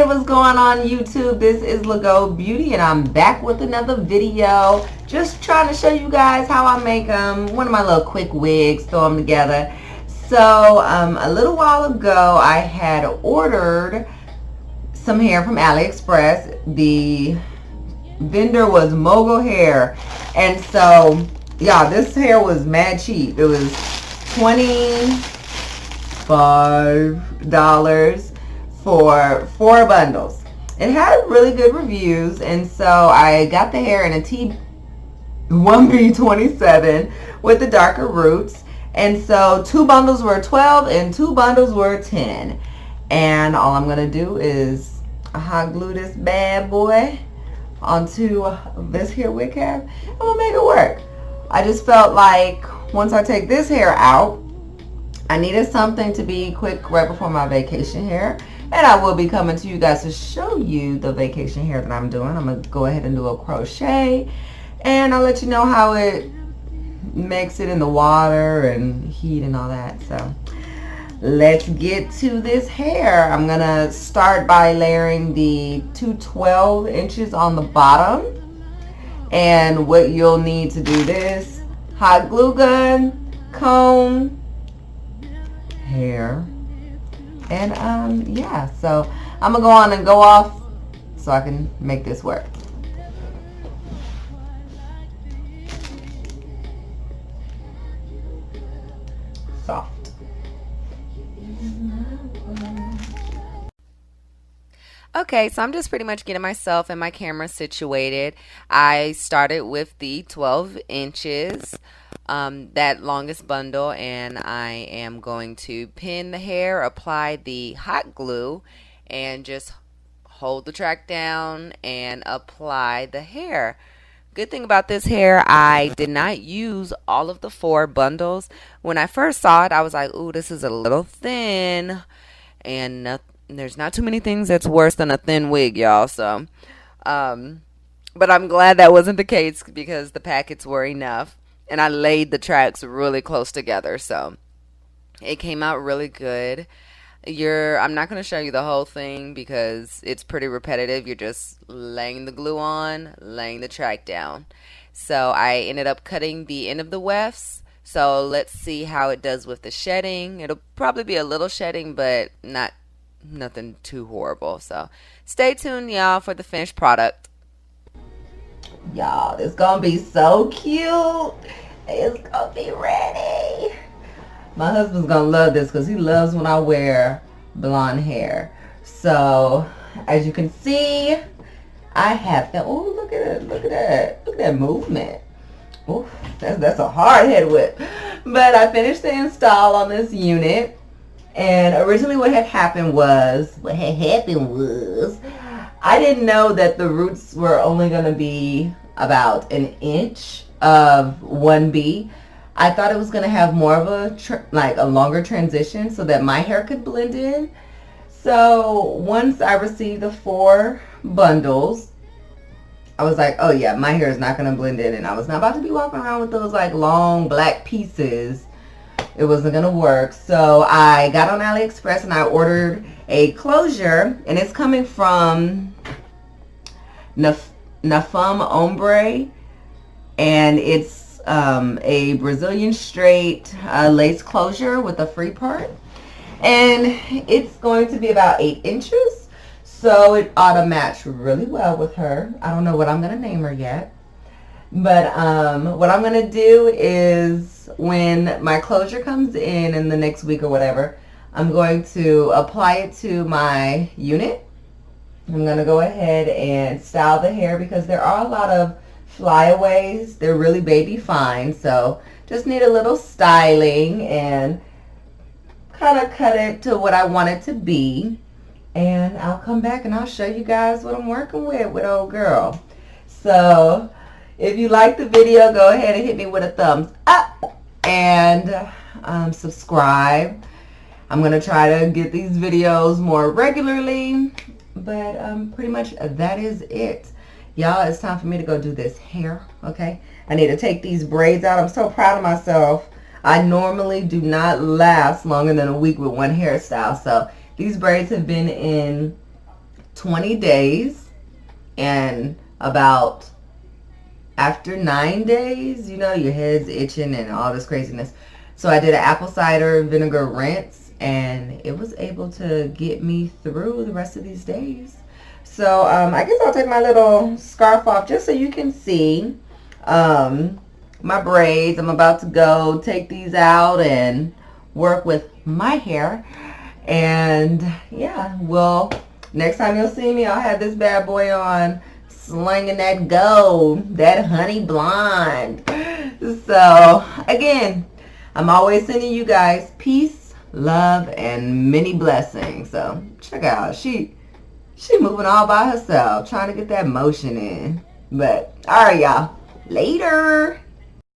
what's going on YouTube? This is Lego Beauty and I'm back with another video. Just trying to show you guys how I make one of my little quick wigs, throw them together. So a little while ago I had ordered some hair from Aliexpress. The vendor was Mogul hair, and so yeah, this hair was mad cheap. It was $25 for 4 bundles. It had really good reviews, and so I got the hair in a T1B 27 with the darker roots, and so 2 bundles were 12 and 2 bundles were 10. And all I'm gonna do is hot glue this bad boy onto this here wig cap and we'll make it work. I just felt like once I take this hair out, I needed something to be quick right before my vacation hair. And I will be coming to you guys to show you the vacation hair that I'm doing. I'm going to go ahead and do a crochet. And I'll let you know how it makes it in the water and heat and all that. So let's get to this hair. I'm going to start by layering the 12 inches on the bottom. And what you'll need to do this: hot glue gun, comb, hair. And yeah, so I'm gonna go on and go off so I can make this work. Soft. Okay, so I'm just pretty much getting myself and my camera situated. I started with the 12 inches, that longest bundle, and I am going to pin the hair, apply the hot glue, and just hold the track down and apply the hair. Good thing about this hair, I did not use all of the 4 bundles. When I first saw it, I was like, ooh, this is a little thin, and there's not too many things that's worse than a thin wig, y'all. So, but I'm glad that wasn't the case because the packets were enough. And I laid the tracks really close together, so it came out really good. I'm not going to show you the whole thing because it's pretty repetitive. You're just laying the glue on, laying the track down. So I ended up cutting the end of the wefts. So let's see how it does with the shedding. It'll probably be a little shedding, but nothing too horrible. So stay tuned, y'all, for the finished product. Y'all, it's gonna be so cute. It's gonna be ready. My husband's gonna love this because he loves when I wear blonde hair. So as you can see, I have that. Oh, look at it, look at that, look at that movement. Oh, that's a hard head whip. But I finished the install on this unit, and originally what had happened was I didn't know that the roots were only going to be about 1 inch of 1B. I thought it was going to have more of a longer transition so that my hair could blend in. So once I received the 4 bundles, I was like, oh yeah, my hair is not going to blend in, and I was not about to be walking around with those like long black pieces. It wasn't going to work. So I got on Aliexpress and I ordered a closure, and it's coming from NAFUN Ombre, and it's a Brazilian straight lace closure with a free part, and it's going to be about 8 inches, so it ought to match really well with her. I don't know what I'm going to name her yet, but what I'm going to do is when my closure comes in the next week or whatever, I'm going to apply it to my unit. I'm going to go ahead and style the hair because there are a lot of flyaways. They're really baby fine, so just need a little styling and kind of cut it to what I want it to be. And I'll come back and I'll show you guys what I'm working with old girl. So if you like the video, go ahead and hit me with a thumbs up and subscribe. I'm going to try to get these videos more regularly, but pretty much that is it. Y'all, it's time for me to go do this hair, okay? I need to take these braids out. I'm so proud of myself. I normally do not last longer than a week with one hairstyle, so these braids have been in 20 days, and about after 9 days, you know, your head's itching and all this craziness. So I did an apple cider vinegar rinse, and it was able to get me through the rest of these days. So I guess I'll take my little scarf off just so you can see my braids. I'm about to go take these out and work with my hair. And yeah, well, next time you'll see me, I'll have this bad boy on, slinging that gold, that honey blonde. So again, I'm always sending you guys peace, love, and many blessings. So check out, she moving all by herself, trying to get that motion in. But all right, y'all, later.